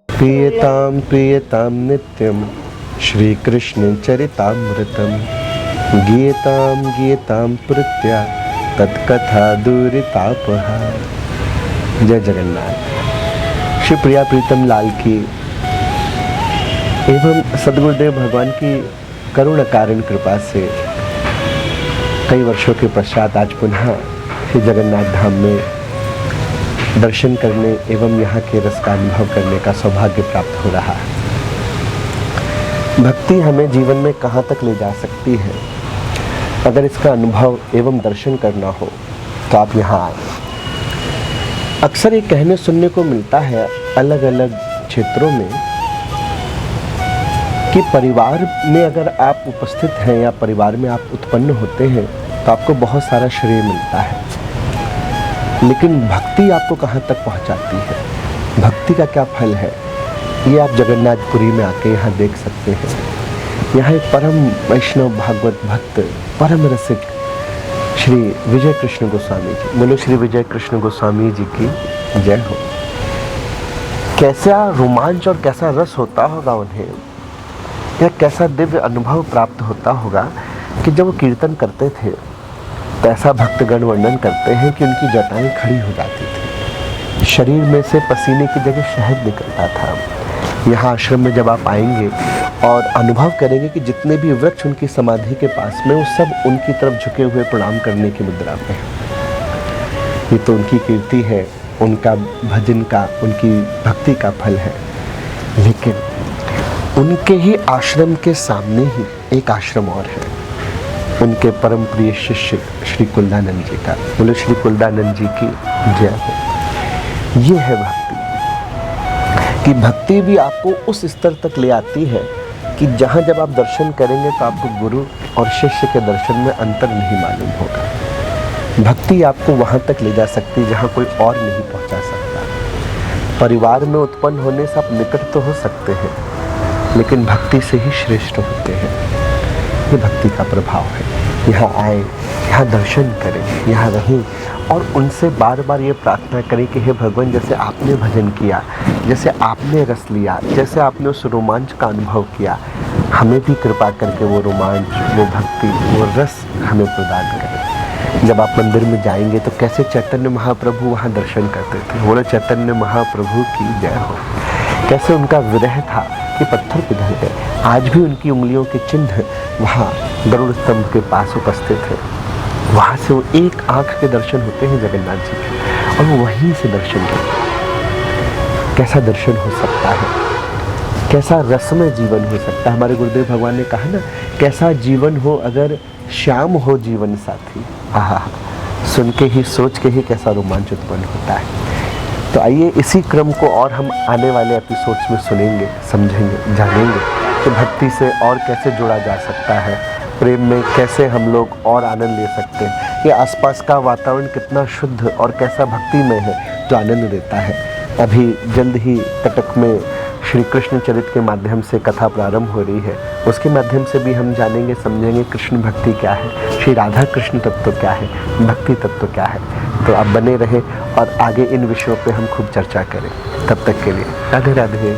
प्रियताम प्रियताम नित्यम श्री कृष्ण चरितामृतम गीयताम गीयताम प्रत्या तत्कथा दूरितापहा। जय जगन्नाथ। श्री प्रिया प्रीतम लाल की एवं सद्गुरुदेव भगवान की करुण कारण कृपा से कई वर्षों के पश्चात आज पुनः श्री जगन्नाथ धाम में दर्शन करने एवं यहाँ के रस का अनुभव करने का सौभाग्य प्राप्त हो रहा है। भक्ति हमें जीवन में कहाँ तक ले जा सकती है, अगर इसका अनुभव एवं दर्शन करना हो तो आप यहाँ आए। अक्सर ये कहने सुनने को मिलता है अलग अलग क्षेत्रों में कि परिवार में अगर आप उपस्थित हैं या परिवार में आप उत्पन्न होते हैं तो आपको बहुत सारा श्रेय मिलता है, लेकिन भक्ति आपको कहाँ तक पहुँचाती है, भक्ति का क्या फल है, ये आप जगन्नाथपुरी में आके यहाँ देख सकते हैं। यहाँ एक परम वैष्णव भागवत भक्त परम रसिक श्री विजय कृष्ण गोस्वामी जी, बोलो श्री विजय कृष्ण गोस्वामी जी की जय हो। कैसा रोमांच और कैसा रस होता होगा उन्हें, या कैसा दिव्य अनुभव प्राप्त होता होगा कि जब वो कीर्तन करते थे तो ऐसा भक्तगण वर्णन करते हैं कि उनकी जटाएं खड़ी हो जाती थी, शरीर में से पसीने की जगह शहद निकलता था। यहाँ आश्रम में जब आप आएंगे और अनुभव करेंगे कि जितने भी वृक्ष उनकी समाधि के पास में वो सब उनकी तरफ झुके हुए प्रणाम करने की मुद्रा में है। ये तो उनकी कीर्ति है, उनका भजन का, उनकी भक्ति का फल है। लेकिन उनके ही आश्रम के सामने ही एक आश्रम और है, उनके परम प्रिय शिष्य श्री कुलदानंद जी का। बोलो श्री कुलदानंद जी की जय हो। ये है भक्ति कि भक्ति भी आपको उस स्तर तक ले आती है कि जहाँ जब आप दर्शन करेंगे तो आपको गुरु और शिष्य के दर्शन में अंतर नहीं मालूम होगा। भक्ति आपको वहाँ तक ले जा सकती है जहाँ कोई और नहीं पहुँचा सकता। परिवार में उत्पन्न होने से आप निकट तो हो सकते हैं, लेकिन भक्ति से ही श्रेष्ठ होते हैं। ये भक्ति का प्रभाव है। यहाँ आए, यहाँ दर्शन करें, यहाँ रहें और उनसे बार बार ये प्रार्थना करें कि हे भगवान, जैसे आपने भजन किया, जैसे आपने रस लिया, जैसे आपने उस रोमांच का अनुभव किया, हमें भी कृपा करके वो रोमांच, वो भक्ति, वो रस हमें प्रदान करें। जब आप मंदिर में जाएंगे तो कैसे चैतन्य महाप्रभु वहाँ दर्शन करते थे, बोलो चैतन्य महाप्रभु की जय हो। कैसे उनका विरह था कि पत्थर पिघल गए, आज भी उनकी उंगलियों के चिन्ह वहाँ गरुड़ स्तंभ के पास उपस्थित है। वहाँ से वो एक आँख के दर्शन होते हैं जगन्नाथ जी के, और वो वहीं से दर्शन करते। कैसा दर्शन हो सकता है, कैसा रसमय जीवन हो सकता है। हमारे गुरुदेव भगवान ने कहा ना, कैसा जीवन हो अगर श्याम हो जीवन साथी। आहा, सुन के ही सोच के ही कैसा रोमांच उत्पन्न होता है। तो आइए इसी क्रम को और हम आने वाले एपिसोड्स में सुनेंगे, समझेंगे, जानेंगे कि भक्ति से और कैसे जुड़ा जा सकता है, प्रेम में कैसे हम लोग और आनंद ले सकते हैं, ये आसपास का वातावरण कितना शुद्ध और कैसा भक्तिमय है जो आनंद देता है। अभी जल्द ही कटक में श्री कृष्ण चरित के माध्यम से कथा प्रारंभ हो रही है, उसके माध्यम से भी हम जानेंगे, समझेंगे कृष्ण भक्ति क्या है, श्री राधा कृष्ण तत्व क्या है, भक्ति तत्व क्या है। तो आप बने रहे और आगे इन विषयों पे हम खूब चर्चा करें। तब तक के लिए राधे राधे।